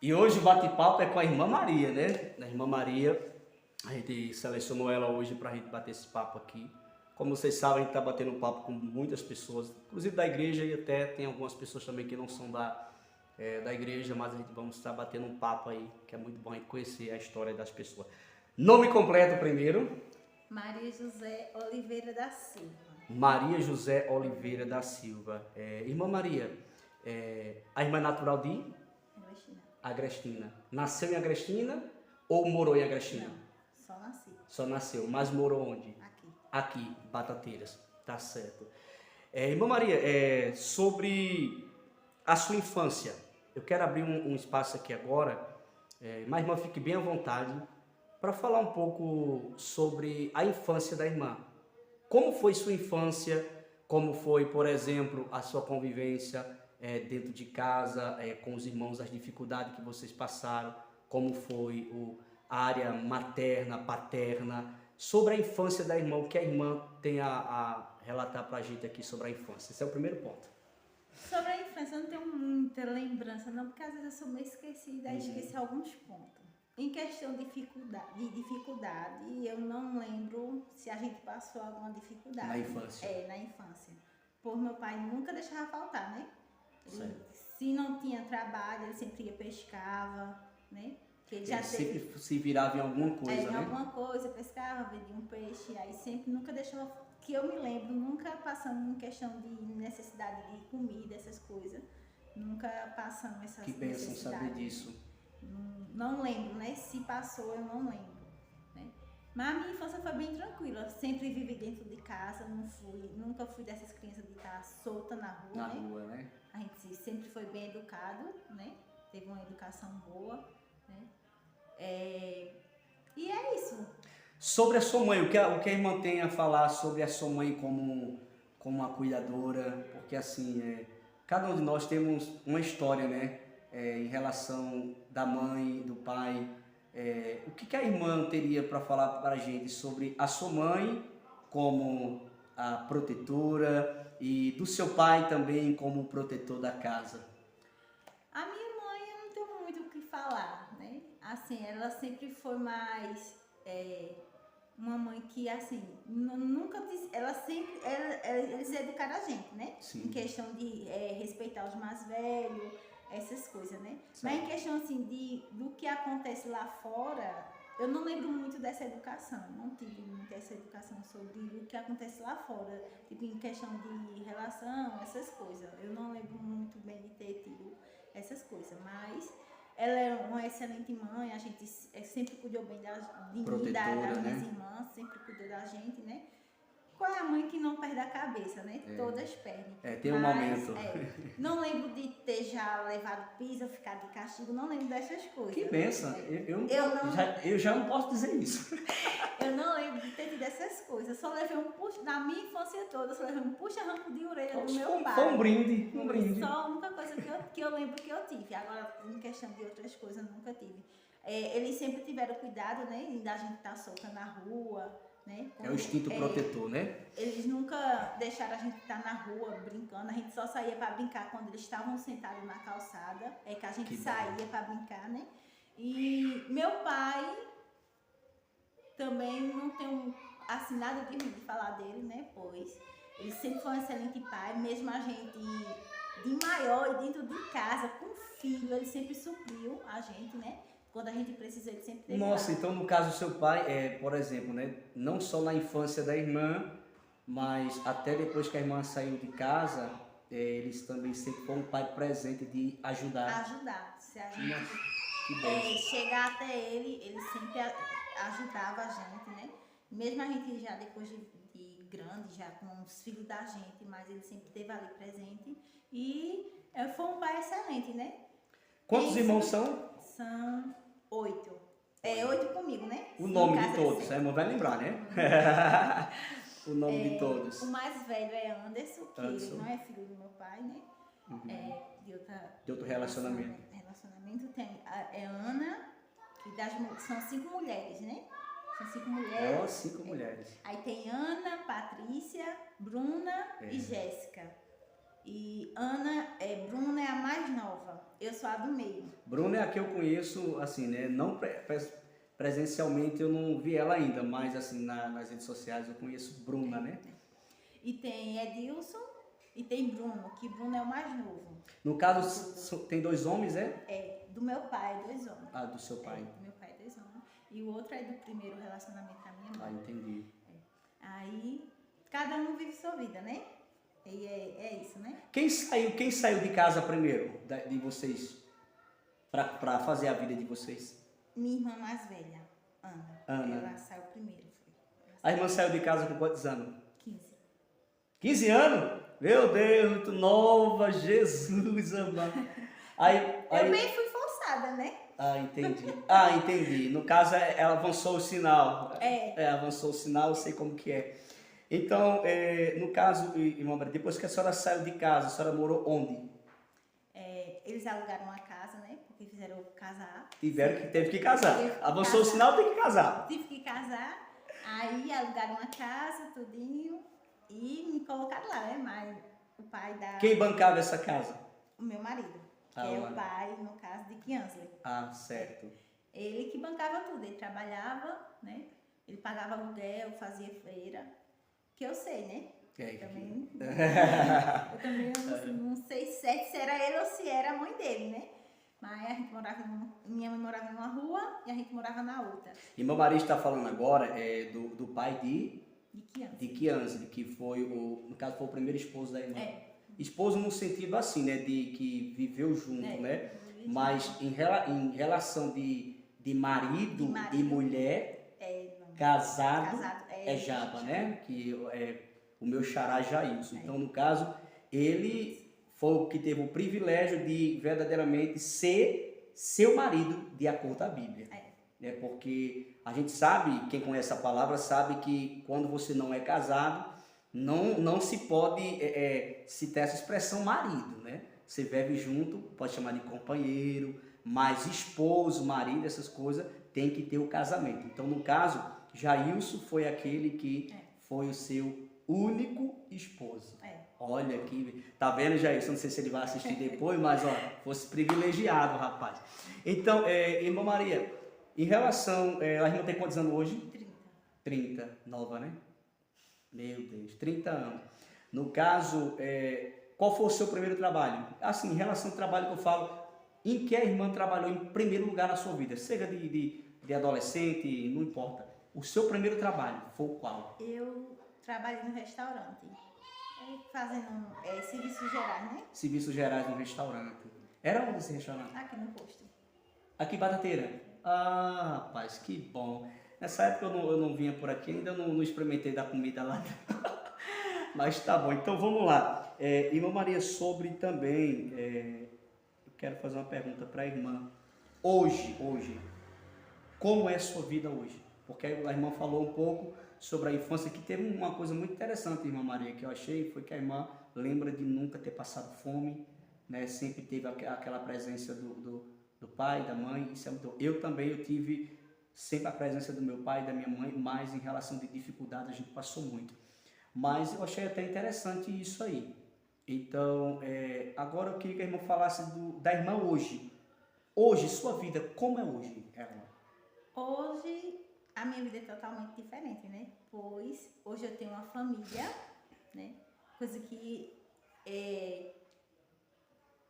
E hoje o bate-papo é com a irmã Maria, né? A irmã Maria, a gente selecionou ela hoje para a gente bater esse papo aqui. Como vocês sabem, a gente está batendo um papo com muitas pessoas, inclusive da igreja, e até tem algumas pessoas também que não são da igreja, mas a gente vamos estar batendo um papo aí, que é muito bom a gente conhecer a história das pessoas. Nome completo primeiro? Maria José Oliveira da Silva. Maria José Oliveira da Silva. Irmã Maria, a irmã natural de Agrestina. Agrestina. Nasceu em Agrestina ou morou em Agrestina? Não, só nasci. Só nasceu, mas morou onde? Aqui. Aqui, Batateiras. Tá certo. Irmã Maria, sobre a sua infância, eu quero abrir um espaço aqui agora, mas irmã, fique bem à vontade, para falar um pouco sobre a infância da irmã. Como foi sua infância? Como foi, por exemplo, a sua convivência dentro de casa, com os irmãos, as dificuldades que vocês passaram? Como foi a área materna, paterna? Sobre a infância da irmã, o que a irmã tem a relatar para a gente aqui sobre a infância? Esse é o primeiro ponto. Sobre a infância, eu não tenho muita lembrança, não, porque às vezes eu sou meio esquecida e esqueci alguns pontos. Em questão de dificuldade, eu não lembro se a gente passou alguma dificuldade. Na infância? Na infância. Por meu pai nunca deixava faltar, né? Certo. Se não tinha trabalho, ele sempre ia pescava, né? Que ele já sempre se virava em alguma coisa, em né? alguma coisa, pescava, vendia um peixe, aí sempre nunca deixou, que eu me lembro, nunca passando em questão de necessidade de comida, essas coisas. Nunca passando essas Que bênção necessidades. saber disso. Não lembro, né? Se passou, eu não lembro, né? Mas a minha infância foi bem tranquila. Sempre vivi dentro de casa, nunca fui dessas crianças de estar solta na rua, Na né? rua, né? A gente sempre foi bem educado, né? Teve uma educação boa, né? E é isso. Sobre a sua mãe, o que a irmã tem a falar sobre a sua mãe como uma cuidadora? Porque assim, cada um de nós temos uma história, né? Em relação da mãe, do pai. O que a irmã teria para falar para a gente sobre a sua mãe como a protetora e do seu pai também como protetor da casa? A minha mãe, eu não tenho muito o que falar, né? Assim, ela sempre foi mais uma mãe que, assim, nunca disse, eles educaram a gente, né? Sim. Em questão de respeitar os mais velhos, essas coisas, né? Certo. Mas em questão, assim, do que acontece lá fora, eu não lembro muito dessa educação, não tive muito essa educação sobre o que acontece lá fora, tipo, em questão de relação, essas coisas. Eu não lembro muito bem de ter tido essas coisas, mas ela é uma excelente mãe, a gente sempre cuidou bem de mim, das minhas irmãs, sempre cuidou da gente, né? Qual é a mãe que não perde a cabeça, né? Todas perdem. Tem um momento. Não lembro de ter já levado piso, ficar de castigo, não lembro dessas coisas. Que benção! Eu já não posso dizer isso. Eu não lembro de ter tido essas coisas. Só levei um puxa, na minha infância toda, só levei um puxa-rampo de orelha do meu pai. Foi um brinde, um brinde. Só a única coisa que eu lembro que eu tive. Agora, em questão de outras coisas, nunca tive. Eles sempre tiveram cuidado, né? Da gente estar solta na rua, né? É o instinto protetor, né? Eles nunca deixaram a gente estar na rua brincando. A gente só saía para brincar quando eles estavam sentados na calçada. É que a gente saía para brincar, né? E meu pai também não tenho assim nada de ruim de falar dele, né? Pois ele sempre foi um excelente pai, mesmo a gente de maior e dentro de casa, com filho, ele sempre supriu a gente, né? Quando a gente precisou, ele sempre teve. Nossa, então no caso do seu pai, por exemplo, né? Não só na infância da irmã, mas até depois que a irmã saiu de casa, eles também sempre foram um pai presente de ajudar. Se a gente Que bem. chegar até ele sempre ajudava a gente, né? Mesmo a gente já depois de grande, já com os filhos da gente, mas ele sempre esteve ali presente. E foi um pai excelente, né? Quantos irmãos são? São 8. 8 comigo, né? O nome de todos, a irmã vai lembrar, né? O nome de todos. O mais velho é Anderson, que ele não é filho do meu pai, né? De outro relacionamento. Tem Ana, que são 5 mulheres, né? São 5 mulheres. 5 mulheres. Aí tem Ana, Patrícia, Bruna e Jéssica. E Bruna é a mais nova. Eu sou a do meio. Bruna é a que eu conheço, assim, né? Não presencialmente eu não vi ela ainda, mas assim, nas redes sociais eu conheço Bruna, né? E tem Edilson e tem Bruno, que Bruno é o mais novo. No caso, tem 2 homens, é? É, do meu pai, 2 homens. Ah, do seu pai. Do meu pai, 2 homens. E o outro é do primeiro relacionamento da minha mãe. Ah, entendi. Aí, cada um vive sua vida, né? E é isso, né? Quem saiu de casa primeiro, de vocês, para fazer a vida de vocês? Minha irmã mais velha, Ana. Ela saiu primeiro. A irmã saiu de casa com quantos anos? 15. 15 anos? Meu Deus, muito nova, Jesus amado. Eu bem fui forçada, né? Entendi. No caso, ela avançou o sinal. Avançou o sinal, eu sei como que é. Então, no caso, irmã Maria, depois que a senhora saiu de casa, a senhora morou onde? Eles alugaram uma casa, né? Porque fizeram casar. Teve que casar. Avançou o sinal, tem que casar. Tive que casar. Aí alugaram uma casa, tudinho. E me colocaram lá, né? Mas o pai da... Quem bancava essa casa? O meu marido. Que é o pai, no caso, de Kiansley. Ah, certo. Ele que bancava tudo. Ele trabalhava, né? Ele pagava aluguel, fazia feira. Que eu sei, né? Eu também não sei se era ele ou se era a mãe dele, né? Mas a gente minha mãe morava numa rua e a gente morava na outra. E meu marido está falando agora do pai de Kiansley, que foi no caso foi o primeiro esposo da irmã. Esposo no sentido assim, né? De que viveu junto, né? Mas em relação de marido e mulher, casado é Jaba, né? Que o meu xará Jailson. Então, no caso, ele foi o que teve o privilégio de verdadeiramente ser seu marido de acordo com a Bíblia. Porque a gente sabe, quem conhece a palavra sabe que quando você não é casado, não se pode citar essa expressão marido, né? Você vive junto, pode chamar de companheiro, mas esposo, marido, essas coisas, tem que ter o casamento. Então, no caso, Jailson foi aquele que foi o seu único esposo. Olha aqui, tá vendo, Jailson? Não sei se ele vai assistir depois, mas ó, fosse privilegiado, rapaz. Então, irmã Maria, em relação, a irmã tem quantos anos hoje? 30, nova, né? Meu Deus, 30 anos. No caso, qual foi o seu primeiro trabalho? Assim, em relação ao trabalho que eu falo, em que a irmã trabalhou em primeiro lugar na sua vida? Seja de adolescente, não importa. O seu primeiro trabalho foi qual? Eu trabalhei no restaurante, fazendo serviços gerais, né? Serviços gerais no restaurante. Era onde esse restaurante? Aqui no posto. Aqui em Batateira? Ah, rapaz, que bom. Nessa época eu não vinha por aqui, ainda não experimentei da comida lá. Mas tá bom, então vamos lá. Irmã Maria, sobre também, eu quero fazer uma pergunta para a irmã. Hoje, como é a sua vida hoje? Porque a irmã falou um pouco sobre a infância, que teve uma coisa muito interessante, irmã Maria, que eu achei, foi que a irmã lembra de nunca ter passado fome, né? Sempre teve aquela presença do pai, da mãe. Isso é muito... Eu tive sempre a presença do meu pai e da minha mãe, mas em relação de dificuldade a gente passou muito. Mas eu achei até interessante isso aí. Então, agora eu queria que a irmã falasse da irmã hoje. Hoje, sua vida, como é hoje, irmã? Hoje, a minha vida é totalmente diferente, né? Pois hoje eu tenho uma família, né? Coisa que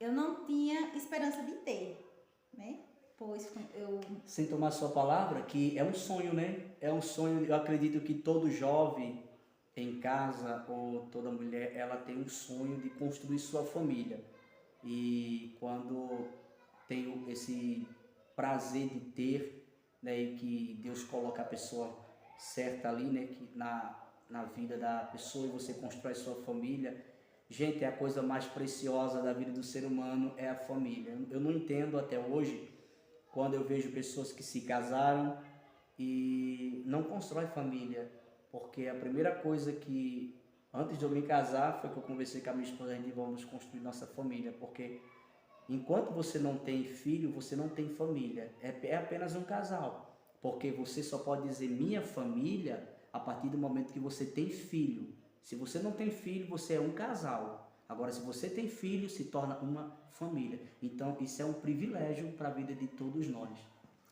eu não tinha esperança de ter, né? Pois eu... Sem tomar sua palavra, que é um sonho, né? É um sonho, eu acredito que todo jovem em casa, ou toda mulher, ela tem um sonho de construir sua família. E quando tem esse prazer de ter, né, e que Deus coloca a pessoa certa ali, né, que na vida da pessoa, e você constrói sua família, gente, é a coisa mais preciosa da vida do ser humano, é a família. Eu não entendo até hoje, quando eu vejo pessoas que se casaram e não constroem família, porque a primeira coisa que, antes de eu me casar, foi que eu conversei com a minha esposa, e vamos construir nossa família, porque enquanto você não tem filho, você não tem família, é apenas um casal, porque você só pode dizer minha família a partir do momento que você tem filho. Se você não tem filho, você é um casal. Agora, se você tem filho, se torna uma família. Então, isso é um privilégio para a vida de todos nós.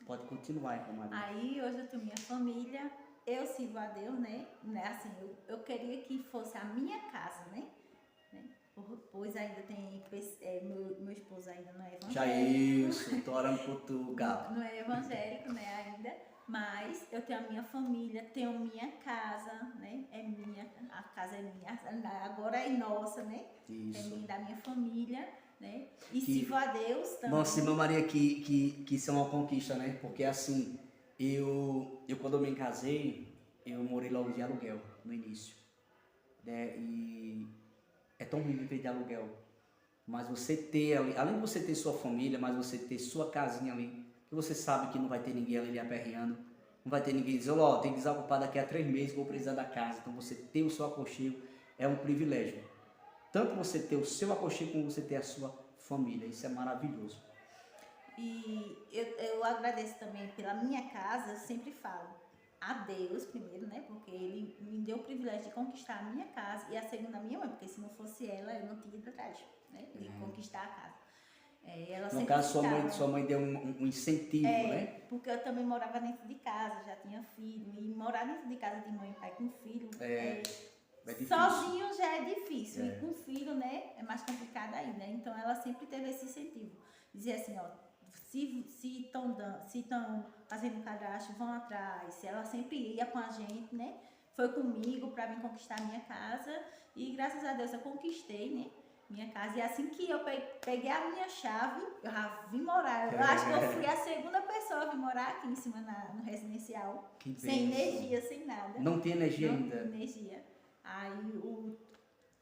Pode continuar, irmã Maria. Aí hoje eu tenho minha família, eu sirvo a Deus, né? Assim, eu queria que fosse a minha casa, né? Pois ainda tem, meu esposo ainda não é evangélico. Já isso, tô orando por tu, Gabo. Não é evangélico, né, ainda. Mas eu tenho a minha família, tenho minha casa, né? É minha, a casa é minha, agora é nossa, né? Isso. É minha, da minha família, né? E sirvo a Deus também. Nossa, irmã Maria, que isso é uma conquista, né? Porque assim, eu quando eu me casei, eu morei logo de aluguel no início, né? E é tão ruim viver de aluguel. Mas você ter ali, além de você ter sua família, mas você ter sua casinha ali, que você sabe que não vai ter ninguém ali lhe aperreando, não vai ter ninguém dizendo, ó, tem que desocupar daqui a 3 meses, vou precisar da casa. Então você ter o seu aconchego é um privilégio. Tanto você ter o seu aconchego como você ter a sua família. Isso é maravilhoso. E eu agradeço também pela minha casa, eu sempre falo a Deus primeiro, né? Porque Ele me deu o privilégio de conquistar a minha casa e a segunda a minha mãe, porque se não fosse ela, eu não tinha ido atrás, né? De conquistar a casa. Ela No caso, sua mãe deu um incentivo, né? Porque eu também morava dentro de casa, já tinha filho, e morar dentro de casa de mãe e pai com filho É difícil. sozinho já é difícil, e com filho, né, é mais complicado ainda. Então ela sempre teve esse incentivo. Dizia assim, ó, se estão fazendo cadastro, vão atrás. Ela sempre ia com a gente, né? Foi comigo para me conquistar a minha casa e graças a Deus eu conquistei, né? Minha casa. E assim que eu peguei a minha chave, eu já vim morar. Eu acho que eu fui a segunda pessoa a vir morar aqui em cima no residencial. Sem energia, sem nada. Não tem energia ainda? Não tem energia. Aí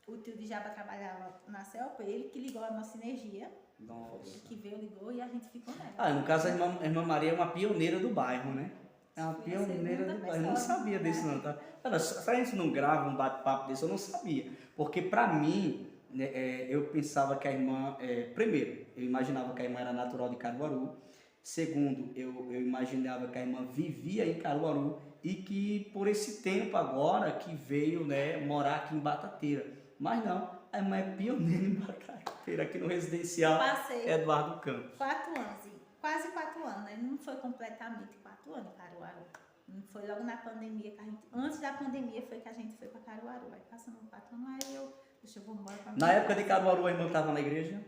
o tio de Jaba trabalhava na CELP, ele que ligou a nossa energia. Nossa. Ele que veio, ligou e a gente ficou nela. No caso, a irmã Maria é uma pioneira do bairro, né? É uma pioneira do bairro. Eu não sabia disso não, tá? Se a gente não grava um bate-papo desse, eu não sabia. Porque pra mim, né, eu pensava que a irmã... primeiro, eu imaginava que a irmã era natural de Caruaru. Segundo, eu imaginava que a irmã vivia em Caruaru e que por esse tempo agora que veio, né, morar aqui em Batateira. Mas não, a irmã é pioneira em Batateira, aqui no residencial Eduardo Campos. 4 anos, quase 4 anos, né? Não foi completamente 4 anos em Caruaru. Não foi logo na pandemia que a gente... Antes da pandemia foi que a gente foi para Caruaru. Aí passando 4 anos, aí deixa eu vou embora para Na época de Caruaru, a irmã estava na igreja?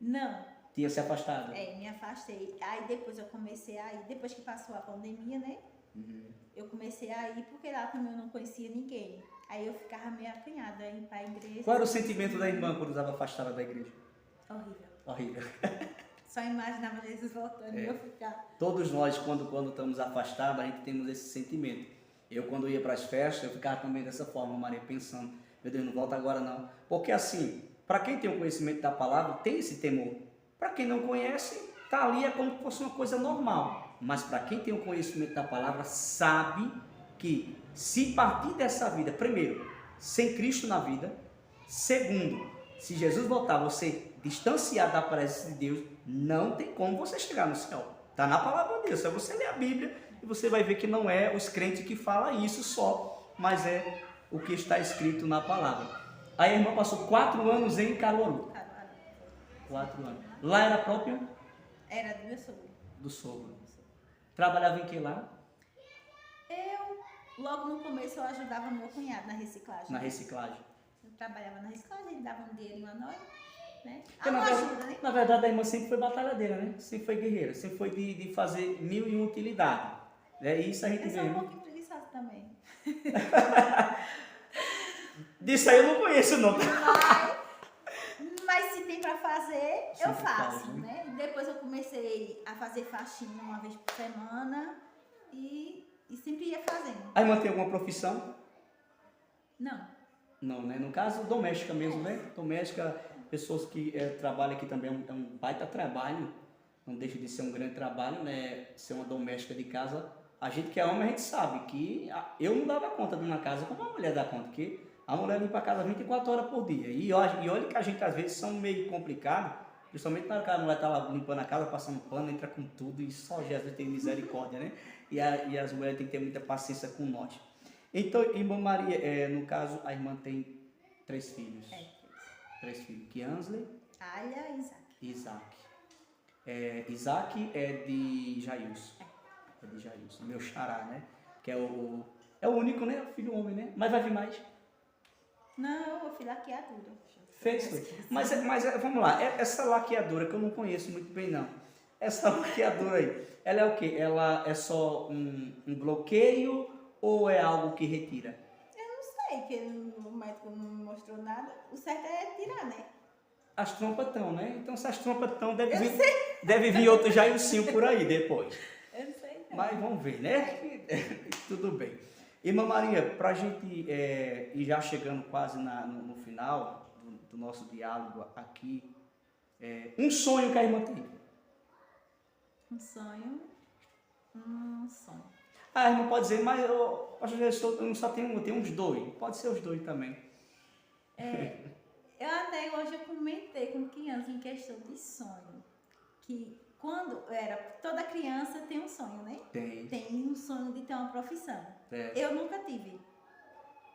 Não. Tinha se afastado? Me afastei. Aí depois eu comecei a ir, depois que passou a pandemia, né? Eu comecei a ir porque lá também eu não conhecia ninguém. Aí eu ficava meio acanhada a ir para a igreja. Qual era o sentimento da irmã quando estava afastada da igreja? Horrível. Horrível. Só imaginava Jesus voltando e eu ficar... Todos nós, quando estamos afastados, a gente temos esse sentimento. Eu, quando ia para as festas, eu ficava também dessa forma, Maria, pensando, meu Deus, não volta agora não. Porque assim, para quem tem o conhecimento da palavra, tem esse temor. Para quem não conhece, tá ali, é como se fosse uma coisa normal. Mas para quem tem o conhecimento da palavra, sabe que se partir dessa vida, primeiro, sem Cristo na vida, segundo, se Jesus voltar, você distanciar da presença de Deus, não tem como você chegar no céu. Está na palavra de Deus. É você ler a Bíblia e você vai ver que não é os crentes que falam isso só, mas é o que está escrito na palavra. Aí a irmã passou 4 anos em Caruaru. 4 anos. Lá era próprio? Era do meu sogro. Do sogro. Trabalhava em que lá? Logo no começo, eu ajudava meu cunhado na reciclagem. Na reciclagem. Eu trabalhava na reciclagem, ele dava um dinheirinho a nós, né? Ajuda, né? Na verdade, a irmã sempre foi batalhadeira, né? Sempre foi guerreira, sempre foi de fazer 1001 utilidades. Isso a gente vê. Eu sou um pouquinho preguiçosa também. Disso aí eu não conheço, não. Mas se tem pra fazer, eu faço, faz, né? Depois eu comecei a fazer faxina uma vez por semana e sempre ia fazendo. A irmã tem alguma profissão? Não. Não, né? No caso, doméstica mesmo, né? Doméstica, pessoas que trabalham aqui também, é um baita trabalho, não deixa de ser um grande trabalho, né? Ser uma doméstica de casa. A gente que é homem, a gente sabe que eu não dava conta de uma casa como a mulher dá conta, que a mulher limpa a casa 24 horas por dia. E olha que a gente às vezes são meio complicado, principalmente na hora que a mulher está lá limpando a casa, passando pano, entra com tudo e só Jesus tem misericórdia, né? E as mulheres têm que ter muita paciência com nós. Então, irmã Maria, no caso, a irmã tem 3 filhos. 3 filhos. Kiansley, Alia e Isaac. Isaac. Isaac é de Jailson. É de Jailson. Meu xará, né? Que é o único, né? Filho homem, né? Mas vai vir mais. Não, eu fui laqueadura. Fez, foi. Mas vamos lá. Essa laqueadora que eu não conheço muito bem, não. Essa laqueadora aí, ela é o quê? Ela é só um bloqueio ou é algo que retira? Eu não sei, que o médico não me mostrou nada. O certo é tirar, né? As trompas estão, né? Então, se as trompas estão, deve vir outro Jailcinho por aí depois. Eu não sei não. Mas vamos ver, né? Tudo bem. Irmã Maria, para a gente ir já chegando quase no final do nosso diálogo aqui, um sonho que a irmã tem. Um sonho. Um sonho. A irmã pode dizer, mas eu não só tenho um, eu tenho uns 2. Pode ser os 2 também. Eu até hoje eu comentei com criança em questão de sonho. Que quando toda criança tem um sonho, né? Tem um sonho de ter uma profissão. Eu nunca tive.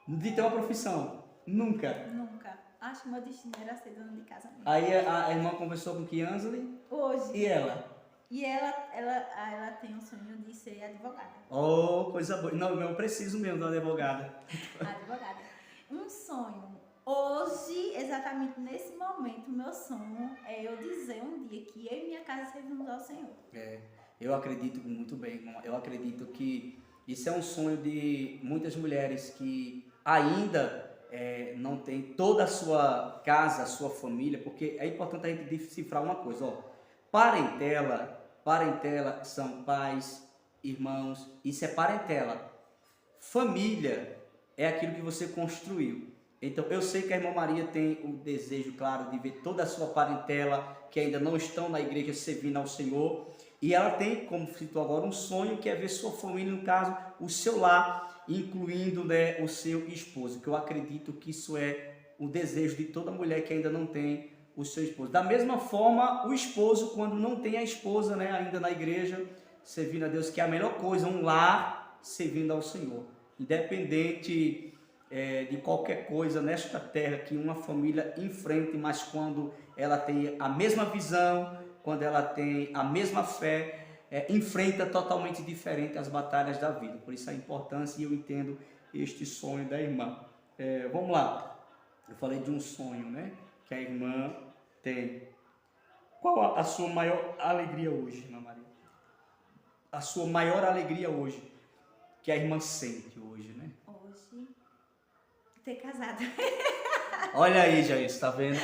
De ter uma profissão? Nunca? Nunca. Acho que meu destino era ser dona de casa mesmo. Aí a irmã conversou com Kiansley? Hoje. E ela? E ela tem um sonho de ser advogada. Oh, coisa boa. Não, eu preciso mesmo de uma advogada. Advogada. Um sonho. Hoje, exatamente nesse momento, meu sonho é eu dizer um dia que eu e minha casa servimos ao Senhor. Eu acredito muito bem, irmão. Eu acredito que isso é um sonho de muitas mulheres que ainda não tem toda a sua casa, a sua família, porque é importante a gente decifrar uma coisa, ó. Parentela são pais, irmãos, isso é parentela. Família é aquilo que você construiu. Então, eu sei que a irmã Maria tem o desejo, claro, de ver toda a sua parentela que ainda não estão na igreja servindo ao Senhor. E ela tem, como citou agora, um sonho que é ver sua família, no caso, o seu lar, incluindo, né, o seu esposo. Que eu acredito que isso é o desejo de toda mulher que ainda não tem o seu esposo. Da mesma forma, o esposo, quando não tem a esposa, né, ainda na igreja, servindo a Deus, que é a melhor coisa, um lar servindo ao Senhor. Independente de qualquer coisa nesta terra que uma família enfrente, mas quando ela tem a mesma visão, quando ela tem a mesma fé, enfrenta totalmente diferente as batalhas da vida. Por isso a importância, e eu entendo este sonho da irmã. Vamos lá, eu falei de um sonho, né, que a irmã tem. Qual a sua maior alegria hoje, irmã Maria? A sua maior alegria hoje, que a irmã sente hoje, né? Hoje, ter casado. Olha aí, Jair, está vendo?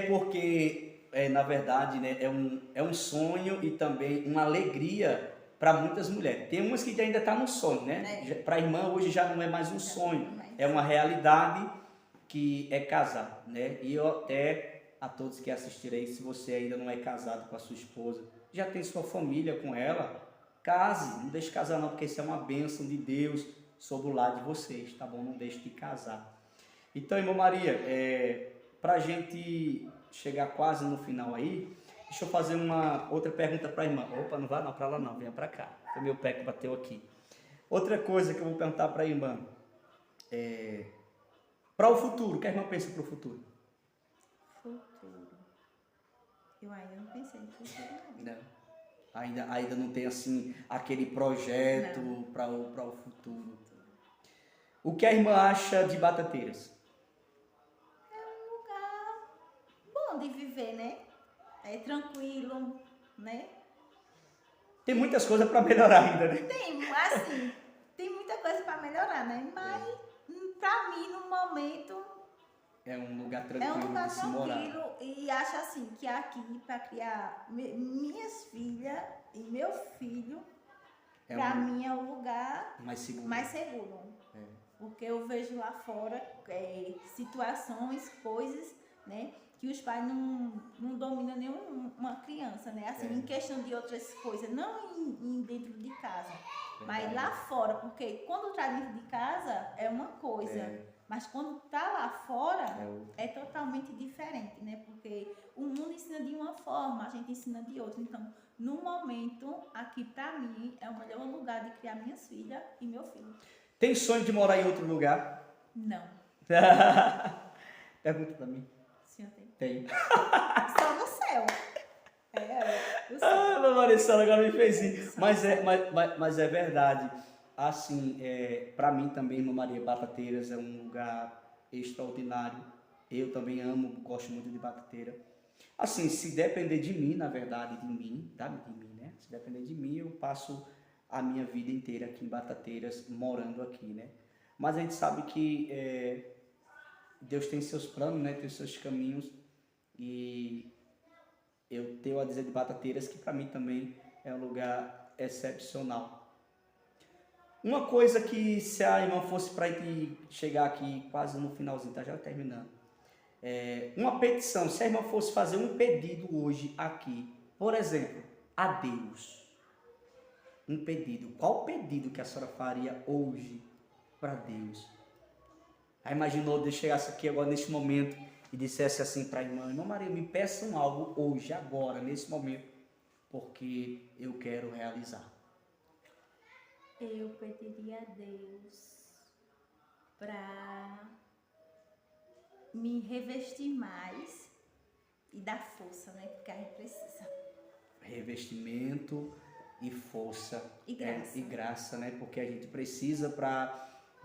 Porque, na verdade, né, é um sonho e também uma alegria para muitas mulheres. Tem umas que ainda estão no sonho, né? Para a irmã hoje já não é mais um sonho, é uma realidade que é casar, né? E eu até, a todos que assistirem aí, se você ainda não é casado com a sua esposa, já tem sua família com ela, case, não deixe de casar não, porque isso é uma bênção de Deus sobre o lado de vocês, tá bom? Não deixe de casar. Então, irmã Maria, para a gente chegar quase no final aí, deixa eu fazer uma outra pergunta para a irmã. Opa, não vá não para lá não, venha para cá. Foi meu pé que bateu aqui. Outra coisa que eu vou perguntar para a irmã, para o futuro, o que a irmã pensa para o futuro? Futuro. Eu ainda não pensei no futuro, não. Não. Ainda não tem assim aquele projeto para o futuro. O que a irmã acha de Batateiras? É um lugar bom de viver, né? É tranquilo, né? Tem muitas coisas para melhorar ainda, né? Tem muita coisa para melhorar, né? Mas para mim, no momento, é um lugar tranquilo de se morar. E acho assim que aqui para criar minhas filhas e meu filho, para mim é um lugar mais seguro. Porque eu vejo lá fora situações, coisas, né, que os pais não dominam nenhuma criança, né? Assim, em questão de outras coisas, não dentro de casa, mas lá fora, porque quando traz dentro de casa é uma coisa, mas quando tá lá fora é totalmente diferente, né? Porque o mundo ensina de uma forma, a gente ensina de outra. Então, no momento, aqui pra mim é o melhor lugar de criar minhas filhas e meu filho. Tem sonho de morar em outro lugar? Não. Pergunta pra mim. Tem. Só no céu. O céu. Ah, a Maricela agora me fez isso. Mas é verdade. Assim, para mim também, Irmã Maria, Batateras é um lugar extraordinário. Eu também amo, gosto muito de Batateira. Assim, se depender de mim, na verdade, de mim, né? Se depender de mim, eu passo a minha vida inteira aqui em Batateiras, morando aqui, né? Mas a gente sabe que Deus tem seus planos, né? Tem seus caminhos. E eu tenho a dizer de Batateiras que para mim também é um lugar excepcional. Uma coisa que se a irmã fosse para gente chegar aqui quase no finalzinho, tá já terminando. Uma petição, se a irmã fosse fazer um pedido hoje aqui, por exemplo, a Deus. Um pedido. Qual pedido que a senhora faria hoje para Deus? Aí imaginou Deus chegasse aqui agora neste momento e dissesse assim para a irmã: Irmã Maria, me peçam algo hoje, agora, nesse momento, porque eu quero realizar. Eu pediria a Deus para me revestir mais e dar força, né? Porque a gente precisa. Revestimento e força E graça, né? Porque a gente precisa para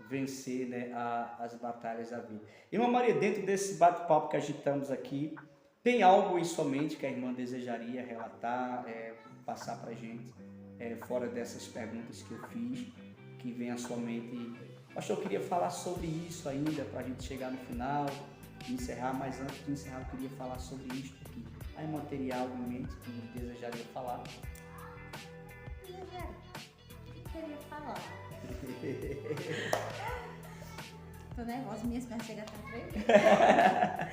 vencer, né, as batalhas da vida. Irmã Maria, dentro desse bate-papo que agitamos aqui, tem algo em sua mente que a irmã desejaria relatar, passar para a gente, fora dessas perguntas que eu fiz, que vem à sua mente? Pastor, eu queria falar sobre isso ainda, para a gente chegar no final e encerrar, mas antes de encerrar eu queria falar sobre isso aqui. A irmã teria algo em mente que desejaria falar? Eu queria falar. Tô nervosa, minhas pernas chegam até a tremer.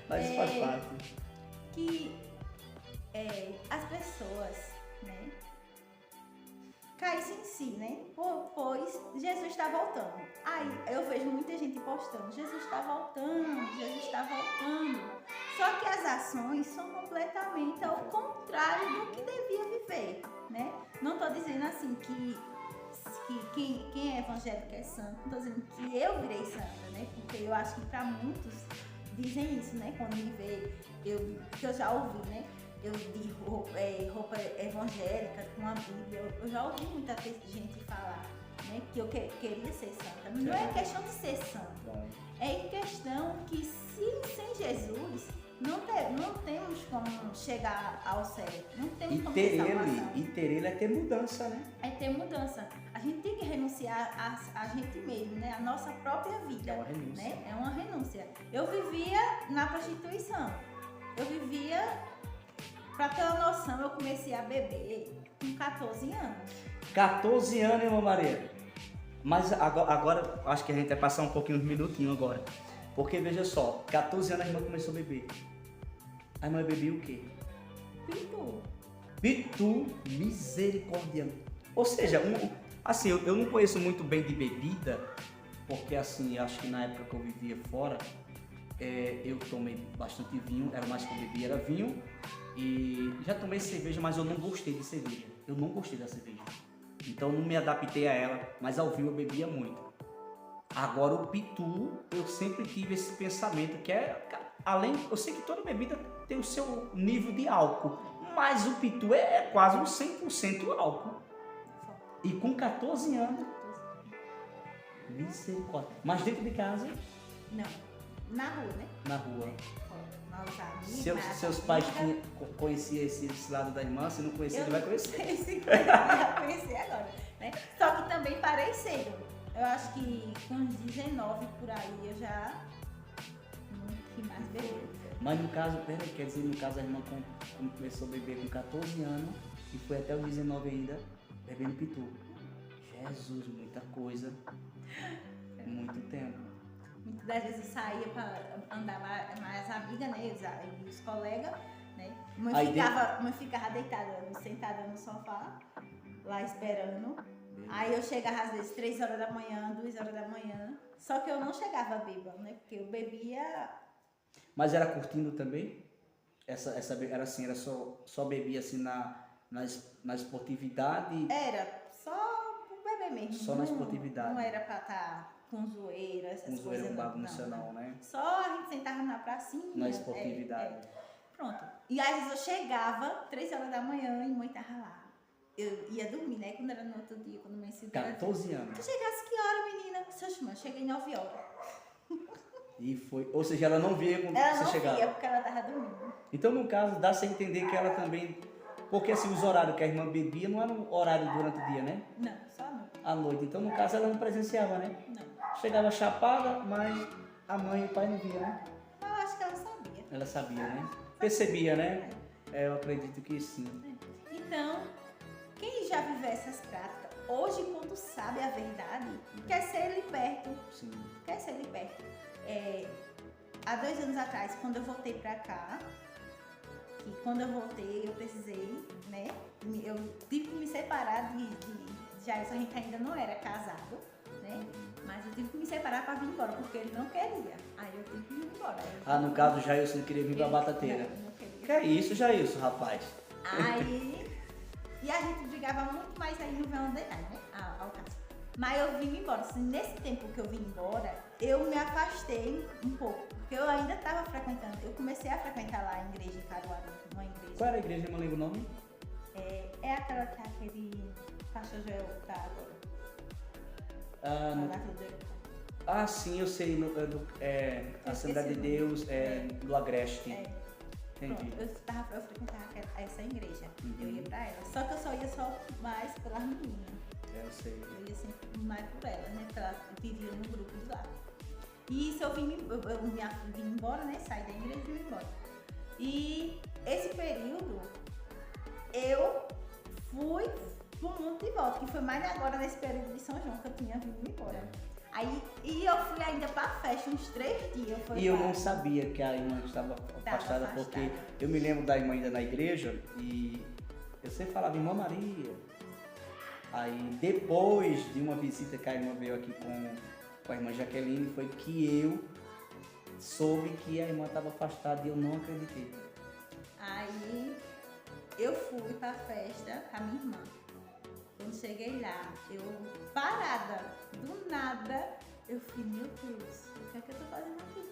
Mas faz parte. Que as pessoas, né, caíssem em si, né? Pois Jesus está voltando. Aí eu vejo muita gente postando: Jesus está voltando, Jesus está voltando. Só que as ações são completamente ao contrário do que devia viver, né? Não estou dizendo assim que quem é evangélico é santo, não estou dizendo que eu virei santa, né? Porque eu acho que para muitos dizem isso, né? Quando me vê, que eu já ouvi, né? Eu de roupa evangélica com a Bíblia, eu já ouvi muita gente falar, né? Que eu queria ser santa. Não é questão de ser santa, é questão que sem Jesus não temos como chegar ao céu, não temos como ter salvação. E ter ele é ter mudança, né? É ter mudança. A gente tem que renunciar a gente mesmo, né? A nossa própria vida. É uma renúncia. Né? É uma renúncia. Eu vivia na prostituição. Eu vivia, pra ter uma noção, eu comecei a beber com 14 anos. 14 anos, irmã Maria. Mas agora acho que a gente vai passar um pouquinho, uns minutinhos agora. Porque veja só, 14 anos a irmã começou a beber. A irmã bebia o quê? Pitu. Pitu, misericórdia. Ou seja, assim, eu não conheço muito bem de bebida, porque assim, acho que na época que eu vivia fora, eu tomei bastante vinho, era mais que eu bebia, era vinho. E já tomei cerveja, mas eu não gostei de cerveja. Eu não gostei da cerveja. Então não me adaptei a ela, mas ao vinho eu bebia muito. Agora o pitu, eu sempre tive esse pensamento que além, eu sei que toda bebida tem o seu nível de álcool, mas o pitu é quase um 100% álcool. E com 14 anos, misericórdia. Mas dentro de casa? Não, na rua, né? Na rua. Seus pais conheciam esse lado da irmã, se não conhecia, ele vai conhecer. Vai conhecer agora, né? Só que também parei cedo. Eu acho que com uns 19 por aí eu já não quis mais beber. Mas no caso, quer dizer, no caso a irmã começou a beber com 14 anos e foi até os 19 ainda bebendo pitu. Jesus, muita coisa, muito tempo. Muitas das vezes eu saía para andar mais amiga, né? E os colegas, né? Mãe ficava deitada, sentada no sofá, lá esperando. Aí eu chegava às vezes 3 horas da manhã, 2 horas da manhã. Só que eu não chegava bêbada, né? Porque eu bebia. Mas era curtindo também? Era assim, era só bebia assim na esportividade? Era só por beber mesmo. Só na esportividade. Não era pra estar com zoeira, essas Um zoeiro, coisas. bagunça não, né? Só a gente sentava na pracinha. Na esportividade. Pronto. E às vezes eu chegava, 3 horas da manhã, e mãe tava lá. Eu ia dormir, né? Quando era no outro dia, quando me ensinou. 14 anos. Tu chegasse que hora, menina? Seus mães, cheguei 9 horas. E foi, ou seja, ela não via quando Ela você não chegava. via, porque ela tava dormindo. Então, no caso, dá-se a entender que ela também... Porque assim, os horários que a irmã bebia não eram horário durante o dia, né? Não, só à noite. À noite. Então, no caso, ela não presenciava, né? Não. Chegava chapada, mas a mãe e o pai não via, né? Eu acho que ela sabia. Ela sabia, né? Percebia, né? Eu acredito que sim. Então, quem já viveu essas práticas, hoje quando sabe a verdade, quer ser liberto. Sim. Quer ser liberto. Há 2 anos atrás, quando eu voltei pra cá, que quando eu voltei eu precisei, né? Eu tive que me separar de Jairson, a gente ainda não era casado, né? Mas eu tive que me separar pra vir embora, porque ele não queria. Aí eu tive que ir embora. No caso, Jailson queria vir pra Batateira. Não queria. Que é isso, Jailson, rapaz? Aí, e a gente brigava muito, mas aí não veio onde né? Ao caso. Mas eu vim embora. Assim, nesse tempo que eu vim embora, eu me afastei um pouco, porque eu ainda estava frequentando. Eu comecei a frequentar lá a igreja em Caruaru, uma igreja. Qual era a igreja? Eu não lembro o nome. É aquela que aquele pastor Joel tá agora. Sim, eu sei. Assembleia de Deus do Agreste. Entendi. Pronto, eu frequentava essa igreja. Eu ia pra ela. Só que eu só ia mais pelas meninas. Eu sei. Eu ia sempre mais por ela, né? Porque ela vivia no grupo de lá. E isso eu vim embora, né? Saí da igreja e vim embora. E esse período eu fui pro mundo de volta, que foi mais agora nesse período de São João que eu tinha vindo embora. Aí, e eu fui ainda pra festa uns 3 dias. Eu não sabia que a irmã estava afastada, porque eu me lembro da irmã ainda na igreja e eu sempre falava Irmã Maria. Aí depois de uma visita que a irmã veio aqui com a irmã Jaqueline, foi que eu soube que a irmã estava afastada e eu não acreditei. Aí eu fui pra festa com a minha irmã. Quando cheguei lá, eu parada, do nada, eu falei, meu Deus, o que é que eu tô fazendo aqui?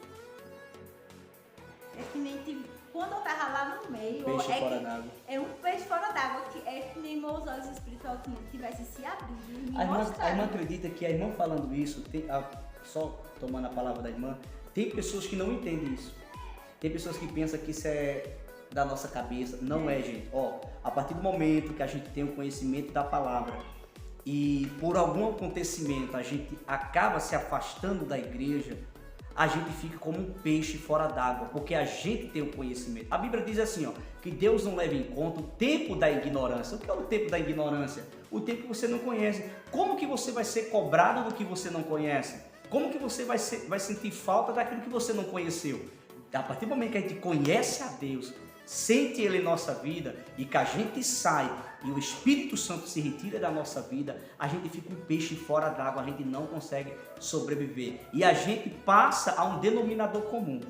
É que nem quando eu tava lá no meio, Peixe fora d'água. É um peixe fora d'água, que é que nem meus olhos espirituais tivessem se abrindo e me a irmã acredita que a irmã falando isso, só tomando a palavra da irmã, tem pessoas que não entendem isso. Tem pessoas que pensam que isso é da nossa cabeça. Não é, gente. A partir do momento que a gente tem o conhecimento da palavra e por algum acontecimento a gente acaba se afastando da igreja, a gente fica como um peixe fora d'água, porque a gente tem o conhecimento. A Bíblia diz assim, que Deus não leva em conta o tempo da ignorância. O que é o tempo da ignorância? O tempo que você não conhece. Como que você vai ser cobrado do que você não conhece? Como que você vai sentir falta daquilo que você não conheceu? A partir do momento que a gente conhece a Deus, sente Ele em nossa vida e que a gente sai e o Espírito Santo se retira da nossa vida, a gente fica um peixe fora d'água, a gente não consegue sobreviver. E a gente passa a um denominador comum,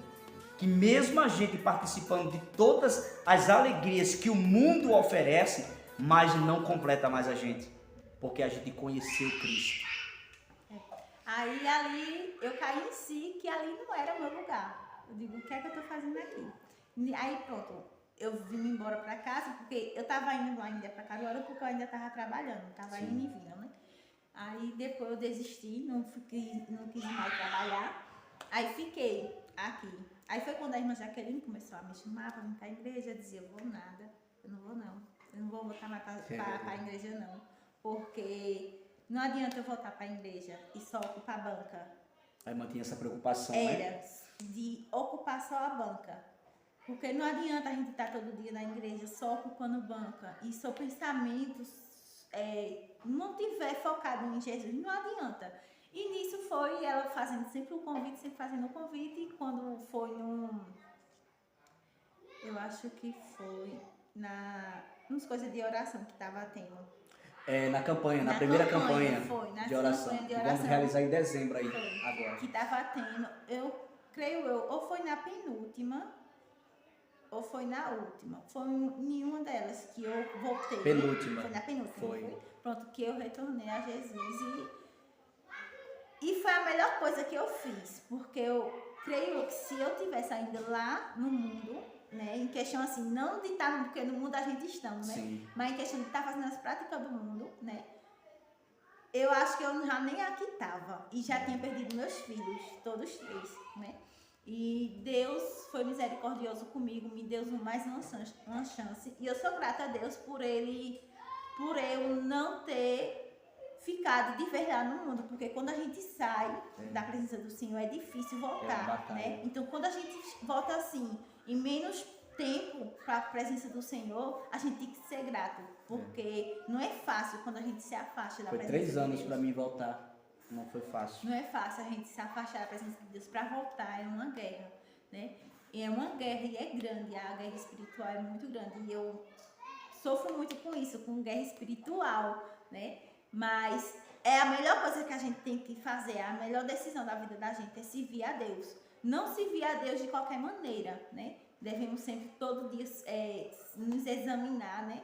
que mesmo a gente participando de todas as alegrias que o mundo oferece, mas não completa mais a gente, porque a gente conheceu Cristo. Aí ali eu caí em si, que ali não era o meu lugar. Eu digo, o que é que eu tô fazendo aqui? Aí pronto, eu vim embora pra casa, porque eu tava indo ainda pra Caruaru, porque eu ainda tava trabalhando, tava indo e vindo, né? Aí depois eu desisti, não quis mais trabalhar, aí fiquei aqui. Aí foi quando a irmã Jaqueline começou a me chamar pra vir pra igreja, eu dizia, eu vou nada, eu não vou voltar mais pra igreja não, porque não adianta eu voltar pra igreja e só ocupar a banca. A irmã tinha essa preocupação, né? De ocupar só a banca. Porque não adianta a gente estar todo dia na igreja só ocupando banca e seu pensamento não tiver focado em Jesus, não adianta. E nisso foi ela fazendo sempre o convite, e quando foi eu acho que foi nas coisas de oração que estava tendo. Na campanha, na primeira campanha de oração. Que vamos realizar em dezembro aí, foi, agora. Que estava tendo, creio eu, ou foi na penúltima, ou foi na última. Foi nenhuma delas que eu voltei. Penúltima. Foi na penúltima. Foi. Pronto, que eu retornei a Jesus E foi a melhor coisa que eu fiz, porque eu creio que se eu tivesse ainda lá no mundo, né, em questão assim, não de estar, porque no mundo a gente estamos, né, Sim. mas em questão de estar fazendo as práticas do mundo, né, eu acho que eu já nem aqui estava e já tinha perdido meus filhos, todos três, né, e Deus foi misericordioso comigo, me deu mais uma chance, e eu sou grata a Deus por eu não ter ficado de verdade no mundo, porque quando a gente sai da presença do Senhor é difícil voltar, né? Então quando a gente volta assim, em menos tempo para a presença do Senhor, a gente tem que ser grato, porque não é fácil quando a gente se afasta da presença de Deus. Foi 3 anos para mim voltar, não foi fácil. Não é fácil a gente se afastar da presença de Deus, para voltar é uma guerra, né? E é uma guerra e é grande, a guerra espiritual é muito grande, e eu sofro muito com isso, com guerra espiritual, né? Mas é a melhor coisa que a gente tem que fazer, a melhor decisão da vida da gente é servir a Deus. Não servir a Deus de qualquer maneira, né? Devemos sempre, todo dia, nos examinar, né?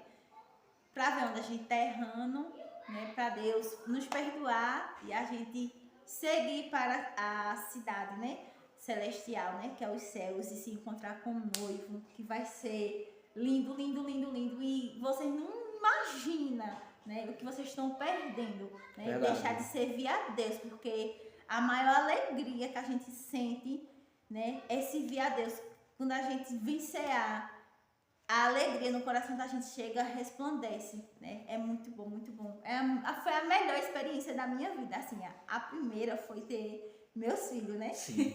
Para ver onde a gente está errando, né? Para Deus nos perdoar e a gente seguir para a cidade, né? Celestial, né? Que é os céus, e se encontrar com o noivo, que vai ser lindo, lindo, lindo, lindo. E vocês não imaginam, né, o que vocês estão perdendo, né? Deixar de servir a Deus, porque a maior alegria que a gente sente, né, é servir a Deus. Quando a gente vencear, a alegria no coração da gente chega, resplandece, né? É muito bom, muito bom. Foi a melhor experiência da minha vida, assim, a primeira foi ter meus filhos, né? Sim.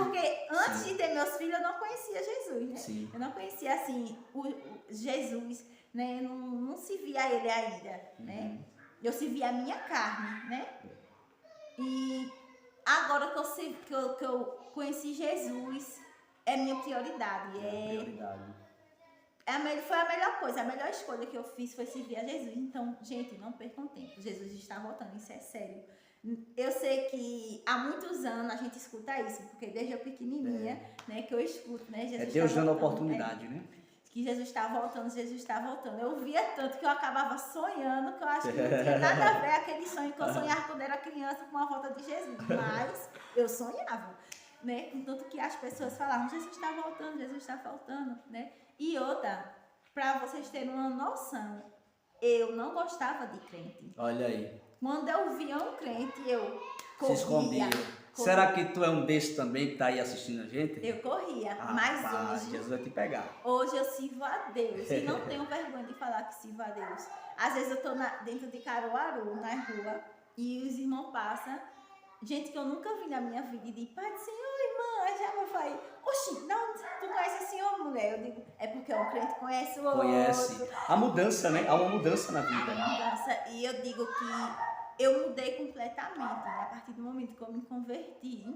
Porque antes de ter meus filhos eu não conhecia Jesus, né? Sim. Eu não conhecia, assim, o Jesus, né? Eu não se via ele ainda, né? Eu se via a minha carne, né? E agora que eu conheci Jesus, é minha prioridade. Foi a melhor coisa, a melhor escolha que eu fiz foi servir a Jesus. Então, gente, não percam tempo. Jesus está voltando, isso é sério. Eu sei que há muitos anos a gente escuta isso, porque desde eu pequenininha, né, que eu escuto, né? Jesus Deus dando a oportunidade, né? Que Jesus está voltando, Jesus está voltando. Eu via tanto que eu acabava sonhando, que eu acho que não tinha nada a ver aquele sonho que eu sonhava quando era criança com a volta de Jesus. Mas eu sonhava, né? Tanto que as pessoas falavam, Jesus está voltando, né? E outra, para vocês terem uma noção, eu não gostava de crente. Olha aí. Quando eu via um crente, eu corria. Se escondia. Será que tu é um desses também que tá aí assistindo a gente? Eu corria, mas hoje... Jesus vai te pegar. Hoje eu sirvo a Deus e não tenho vergonha de falar que sirvo a Deus. Às vezes eu tô dentro de Caruaru, na rua, e os irmãos passam, gente que eu nunca vi na minha vida, e diz, Pai do Senhor, irmã, aí já eu falei, oxi, não, tu conhece o Senhor, mulher? Eu digo, é porque um crente conhece o outro. Conhece. A mudança, né? Há uma mudança na vida. Há uma mudança, e eu digo que eu mudei completamente, né? A partir do momento que eu me converti,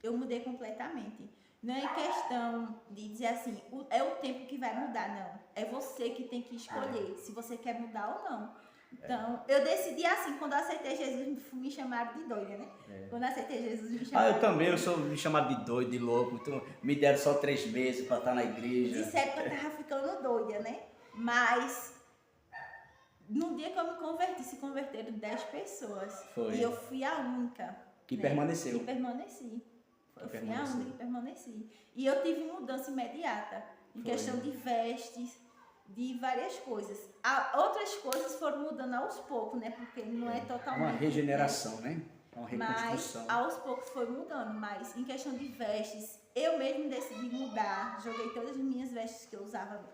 eu mudei completamente. Não é questão de dizer assim, é o tempo que vai mudar, não. É você que tem que escolher se você quer mudar ou não. Então, eu decidi assim, quando eu aceitei Jesus, me chamaram de doida, né? Quando eu aceitei Jesus, me chamaram eu também, eu sou me chamado de doido, de louco. Então, me deram só 3 meses para estar na igreja. Disseram que eu tava ficando doida, né? Mas... no dia que eu me converti, se converteram 10 pessoas. Foi. E eu fui a única. Que né? permaneceu. Que permaneci. Eu fui a única que permaneci. E eu tive mudança imediata. Em questão de vestes, de várias coisas. Outras coisas foram mudando aos poucos, né? Porque não é totalmente... uma regeneração, né? Uma reconstrução. Mas aos poucos foi mudando. Mas em questão de vestes, eu mesmo decidi mudar. Joguei todas as minhas vestes que eu usava...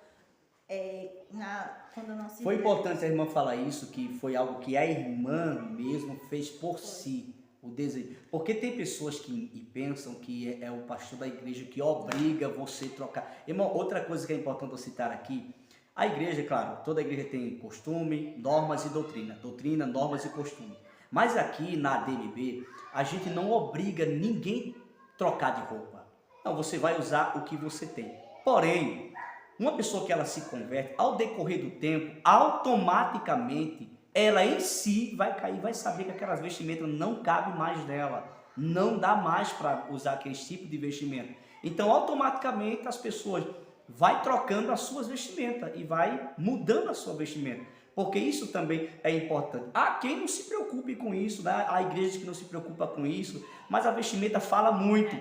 quando eu não se foi importante a irmã falar isso, que foi algo que a irmã mesmo fez por si, o desejo. Porque tem pessoas que pensam que é o pastor da igreja que obriga você a trocar. Irmão, outra coisa que é importante eu citar aqui, a igreja, claro, toda igreja tem costume, normas e doutrina. Doutrina, normas e costume. Mas aqui na ADMB, a gente não obriga ninguém a trocar de roupa. Não, você vai usar o que você tem. Porém, uma pessoa que ela se converte, ao decorrer do tempo, automaticamente, ela em si vai cair, vai saber que aquelas vestimentas não cabem mais nela. Não dá mais para usar aquele tipo de vestimento. Então, automaticamente, as pessoas vai trocando as suas vestimentas e vai mudando a sua vestimenta. Porque isso também é importante. Há quem não se preocupe com isso, né? Há igrejas que não se preocupam com isso, mas a vestimenta fala muito.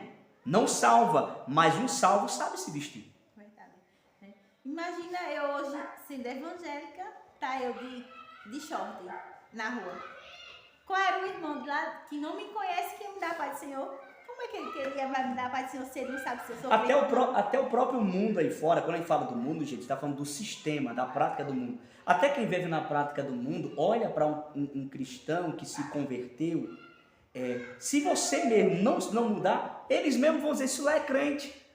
Não salva, mas um salvo sabe se vestir. Verdade. Imagina eu hoje sendo evangélica, tá eu de short na rua. Qual era o irmão de lá que não me conhece que me dá a paz do Senhor? Como é que ele queria me dar a paz do Senhor se ele não sabe se eu sou até o próprio mundo aí fora, quando a gente fala do mundo, gente, está falando do sistema, da prática do mundo. Até quem vive na prática do mundo, olha para um cristão que se converteu. Se você mesmo não mudar, eles mesmos vão dizer, isso lá é crente.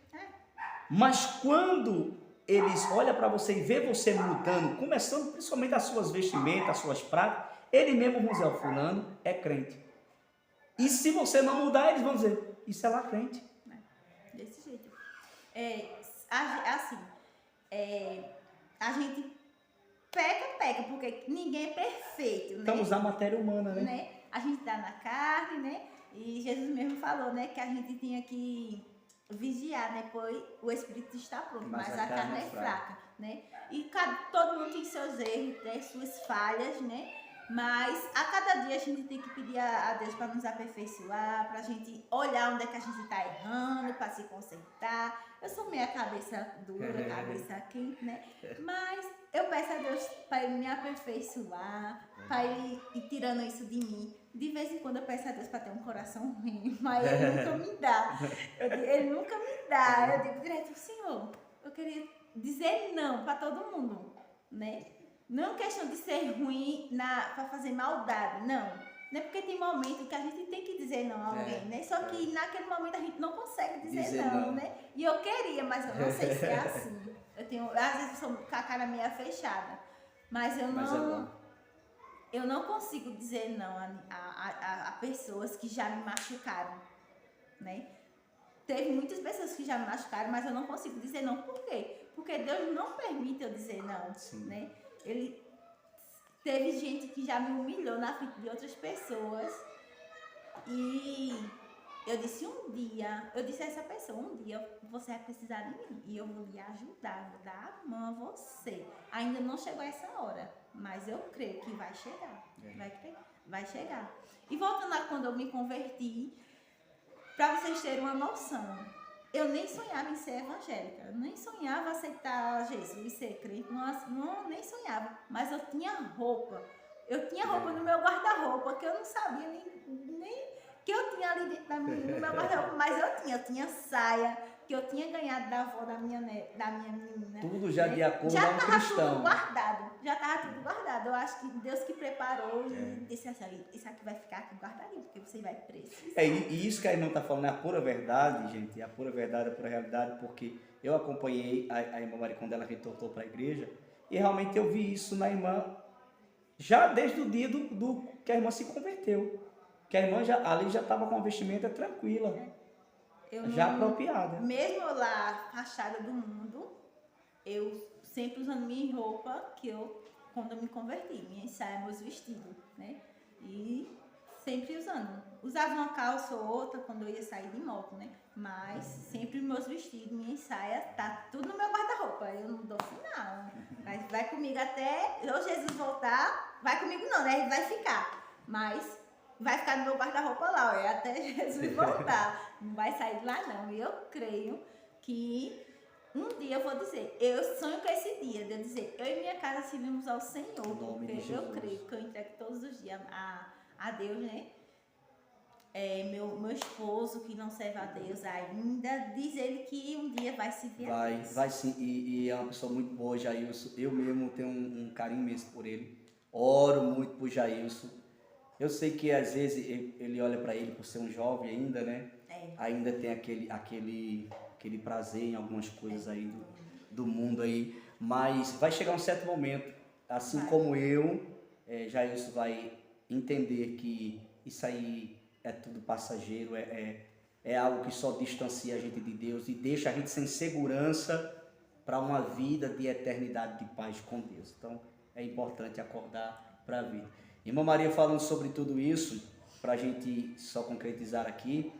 Mas quando eles olham para você e vê você mudando, começando principalmente as suas vestimentas, as suas práticas, eles mesmos vão dizer, o fulano é crente. E se você não mudar, eles vão dizer, isso é lá crente. Desse jeito. A gente peca, porque ninguém é perfeito, né? Estamos na matéria humana, né? A gente tá na carne, né? E Jesus mesmo falou, né, que a gente tinha que vigiar, né? Pois o espírito está pronto, mas a carne é fraca, né? E todo mundo tem seus erros, tem suas falhas, né? Mas a cada dia a gente tem que pedir a Deus para nos aperfeiçoar, para a gente olhar onde é que a gente está errando, para se consertar. Eu sou meio cabeça dura, cabeça quente, né? Mas eu peço a Deus para Ele me aperfeiçoar, para Ele ir tirando isso de mim. De vez em quando eu peço a Deus para ter um coração ruim, mas Ele nunca me dá. Ele nunca me dá. Eu digo direto, Senhor, eu queria dizer não para todo mundo, né? Não questão de ser ruim para fazer maldade, não. Não é porque tem momento que a gente tem que dizer não a alguém, né? Só que naquele momento a gente não consegue dizer não, né? E eu queria, mas eu não sei se é assim. Às vezes eu sou com a cara meio fechada, mas eu não consigo dizer não a pessoas que já me machucaram, né? Teve muitas pessoas que já me machucaram, mas eu não consigo dizer não. Por quê? Porque Deus não permite eu dizer não, né? Ele teve gente que já me humilhou na frente de outras pessoas e eu disse a essa pessoa, um dia você vai precisar de mim e eu vou lhe ajudar, vou dar a mão a você. Ainda não chegou essa hora, mas eu creio que vai chegar, vai chegar. E voltando a quando eu me converti, para vocês terem uma noção, eu nem sonhava em ser evangélica, eu nem sonhava aceitar Jesus, ser crente, nem sonhava, mas eu tinha roupa. Eu tinha roupa no meu guarda-roupa, que eu não sabia nem que eu tinha ali dentro no meu guarda-roupa, mas eu tinha saia, que eu tinha ganhado da avó da minha menina. Tudo já de acordo com o cristão. Já estava tudo guardado. Eu acho que Deus que preparou e disse assim, isso aqui vai ficar aqui guardadinho, porque você vai precisar. E isso que a irmã está falando é a pura verdade, gente, é a pura verdade, a pura realidade, porque eu acompanhei a irmã Maria quando ela retornou para a igreja, e realmente eu vi isso na irmã, já desde o dia do que a irmã se converteu, que a irmã ali já estava com a vestimenta tranquila, apropriada. Mesmo lá, fachada do mundo, eu sempre usando minha roupa, quando eu me converti, minha saia, meus vestidos, né? E sempre usando. Usava uma calça ou outra quando eu ia sair de moto, né? Mas sempre meus vestidos, minha saia, tá tudo no meu guarda-roupa. Eu não dou sinal. Mas vai comigo até ou Jesus voltar. Vai comigo não, né? Ele vai ficar. Mas vai ficar no meu guarda-roupa lá, ó, até Jesus voltar. Não vai sair de lá não. E eu creio que um dia eu vou dizer, eu sonho com esse dia, de eu dizer, eu e minha casa servimos ao Senhor, porque eu creio que eu entrego todos os dias a Deus, né? Meu esposo que não serve a Deus ainda, diz ele que um dia vai se ver a Deus. Vai sim, e é uma pessoa muito boa, Jailson. Eu mesmo tenho um carinho imenso por ele, oro muito por Jailson. Eu sei que às vezes ele olha para ele por ser um jovem ainda, né? Ainda tem aquele prazer em algumas coisas aí do mundo aí, mas vai chegar um certo momento, assim como eu, Jailson vai entender que isso aí é tudo passageiro, é algo que só distancia a gente de Deus e deixa a gente sem segurança para uma vida de eternidade de paz com Deus. Então é importante acordar para a vida. Irmã Maria falando sobre tudo isso, para a gente só concretizar aqui,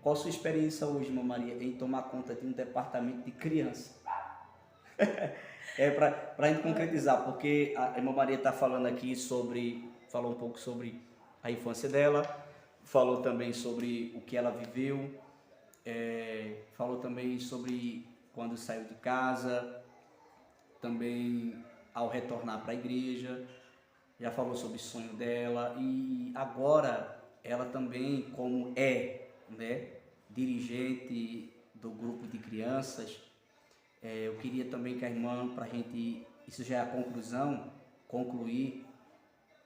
Qual a sua experiência hoje, irmã Maria, em tomar conta de um departamento de criança? Para a gente concretizar, porque a irmã Maria está falando aqui falou um pouco sobre a infância dela, falou também sobre o que ela viveu, falou também sobre quando saiu de casa, também ao retornar para a igreja, já falou sobre o sonho dela e agora ela também, como né, dirigente do grupo de crianças, eu queria também que a irmã, para a gente, isso já é a conclusão, concluir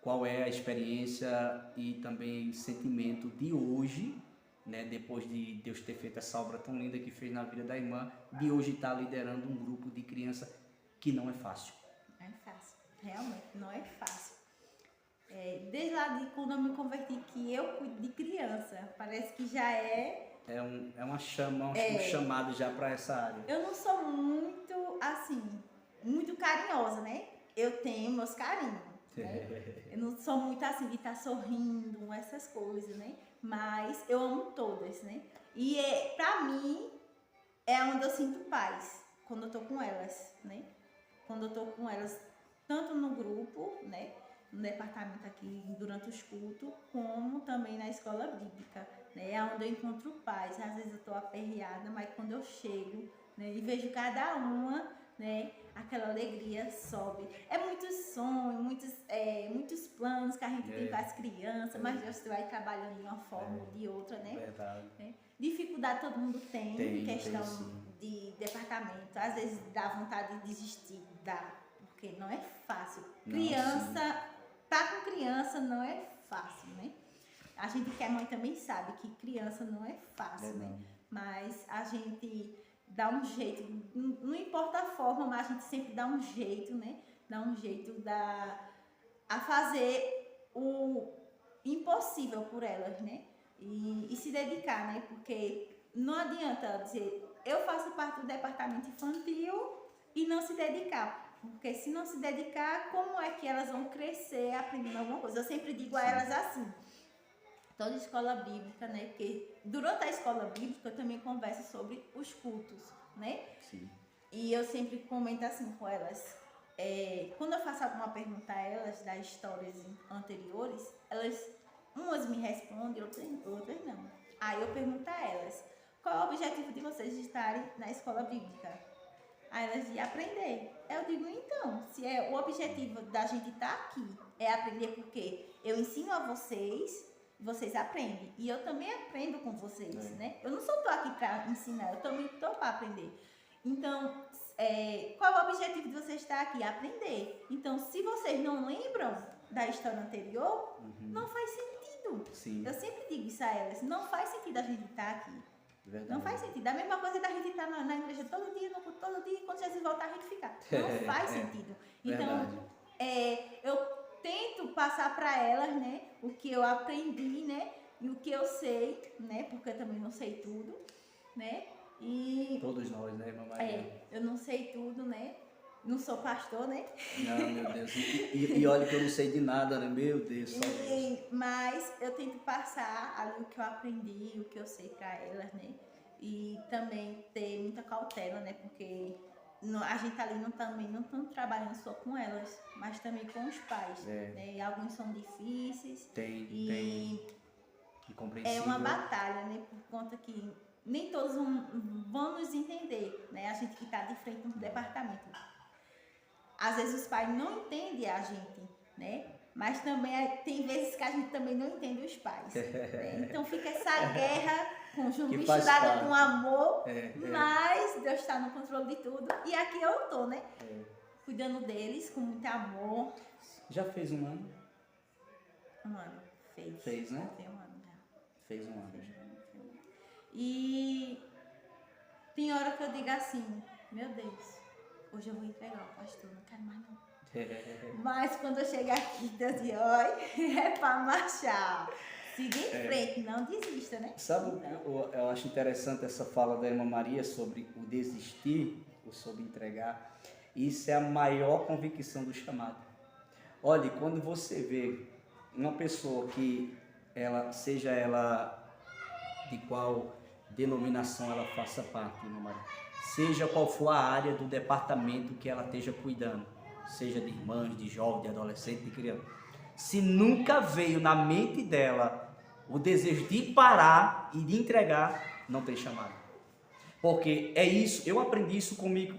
qual é a experiência e também sentimento de hoje, né, depois de Deus ter feito essa obra tão linda que fez na vida da irmã, de hoje estar liderando um grupo de criança que não é fácil. Não é fácil, realmente não é fácil. Desde lá de quando eu me converti, que eu cuido de criança, parece que já uma chama, um chamado já para essa área. Eu não sou muito, assim, muito carinhosa, né? Eu tenho meus carinhos, né? Eu não sou muito assim de estar sorrindo, essas coisas, né? Mas eu amo todas, né? E pra mim, é onde eu sinto paz, quando eu tô com elas, né? Quando eu tô com elas, tanto no grupo, né? No departamento aqui durante os cultos, como também na escola bíblica, né? É onde eu encontro paz. Às vezes eu estou aperreada, mas quando eu chego, né, e vejo cada uma, né, aquela alegria sobe. É muitos sonhos, muitos planos que a gente tem com as crianças, mas Deus vai trabalhando de uma forma ou de outra, né? Verdade. Dificuldade todo mundo tem em questão tem, de departamento. Às vezes dá vontade de desistir, porque não é fácil. Tá com criança não é fácil, né? A gente que é mãe também sabe que criança não é fácil, né? Mas a gente dá um jeito, não importa a forma, mas a gente sempre dá um jeito, né? Dá um jeito a fazer o impossível por elas, né? E se dedicar, né? Porque não adianta dizer, eu faço parte do departamento infantil e não se dedicar. Porque se não se dedicar, como é que elas vão crescer aprendendo alguma coisa? Eu sempre digo a elas assim, toda escola bíblica, né? Porque durante a escola bíblica eu também converso sobre os cultos, né? Sim. E eu sempre comento assim com elas, quando eu faço alguma pergunta a elas das histórias anteriores, umas me respondem, outras não. Aí eu pergunto a elas, qual é o objetivo de vocês estarem na escola bíblica? Aí elas dizem, aprender. Eu digo, então, se o objetivo da gente estar aqui é aprender, porque eu ensino a vocês, vocês aprendem. E eu também aprendo com vocês, né? Eu não só estou aqui para ensinar, eu também estou para aprender. Então, qual é o objetivo de vocês estar aqui? Aprender. Então, se vocês não lembram da história anterior, não faz sentido. Sim. Eu sempre digo isso a elas, não faz sentido a gente estar aqui. Verdade. Não faz sentido. A mesma coisa da gente estar na igreja todo dia, e quando Jesus voltar a gente ficar. Não faz sentido. Então, eu tento passar para elas, né, o que eu aprendi, né, e o que eu sei, né, porque eu também não sei tudo, né. E todos nós, né, irmã Maria? Eu não sei tudo, né. Não sou pastor, né? Não, meu Deus. E olha que eu não sei de nada, né? Meu Deus. Mas eu tento passar ali o que eu aprendi, o que eu sei para elas, né? E também ter muita cautela, né? Porque a gente ali também não está trabalhando só com elas, mas também com os pais, né? E alguns são difíceis. Tem. É uma batalha, né? Por conta que nem todos vão nos entender, né? A gente que está de frente no departamento. Às vezes os pais não entendem a gente, né? Mas também tem vezes que a gente também não entende os pais. Né? Então fica essa guerra misturada com amor, mas Deus está no controle de tudo. E aqui eu tô, né? Cuidando deles com muito amor. Já fez um ano? Um ano, fez. Fez, né? Tem um ano já. Fez um ano. E tem hora que eu digo assim, meu Deus, hoje eu vou entregar o pastor, não quero mais não. Mas quando eu chegar aqui, Deus diz, oi, é para marchar. Siga em frente, não desista, né? Sabe, eu acho interessante essa fala da irmã Maria sobre o desistir, ou sobre entregar. Isso é a maior convicção do chamado. Olha, quando você vê uma pessoa que seja ela de qual denominação ela faça parte, irmã Maria. Seja qual for a área do departamento que ela esteja cuidando, seja de irmãs, de jovens, de adolescentes, de crianças. Se nunca veio na mente dela o desejo de parar e de entregar, não tem chamado. Porque é isso, eu aprendi isso comigo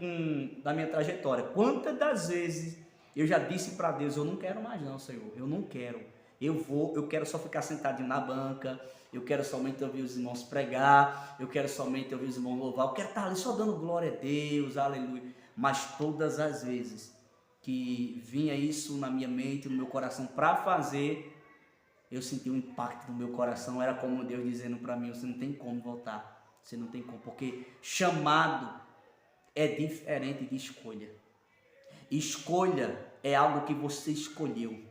na minha trajetória. Quantas das vezes eu já disse para Deus, eu não quero mais não, Senhor, eu não quero. Eu quero só ficar sentadinho na banca, eu quero somente ouvir os irmãos pregar, eu quero somente ouvir os irmãos louvar, eu quero estar ali só dando glória a Deus, aleluia. Mas todas as vezes que vinha isso na minha mente, no meu coração para fazer, eu senti um impacto no meu coração, era como Deus dizendo para mim, você não tem como voltar, você não tem como, porque chamado é diferente de escolha. Escolha é algo que você escolheu.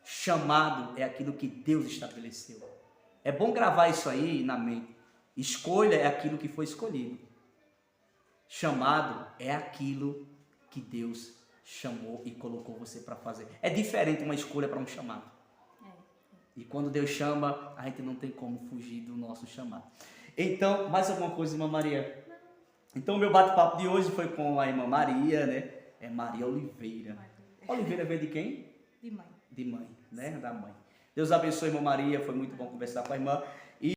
Chamado é aquilo que Deus estabeleceu. É bom gravar isso aí na mente. Escolha é aquilo que foi escolhido. Chamado é aquilo que Deus chamou e colocou você para fazer. É diferente uma escolha para um chamado. E quando Deus chama, a gente não tem como fugir do nosso chamado. Então, mais alguma coisa, irmã Maria? Então, o meu bate-papo de hoje foi com a irmã Maria, né? É Maria Oliveira. Oliveira veio de quem? De mãe. De mãe, né? Da mãe. Deus abençoe, irmã Maria. Foi muito bom conversar com a irmã.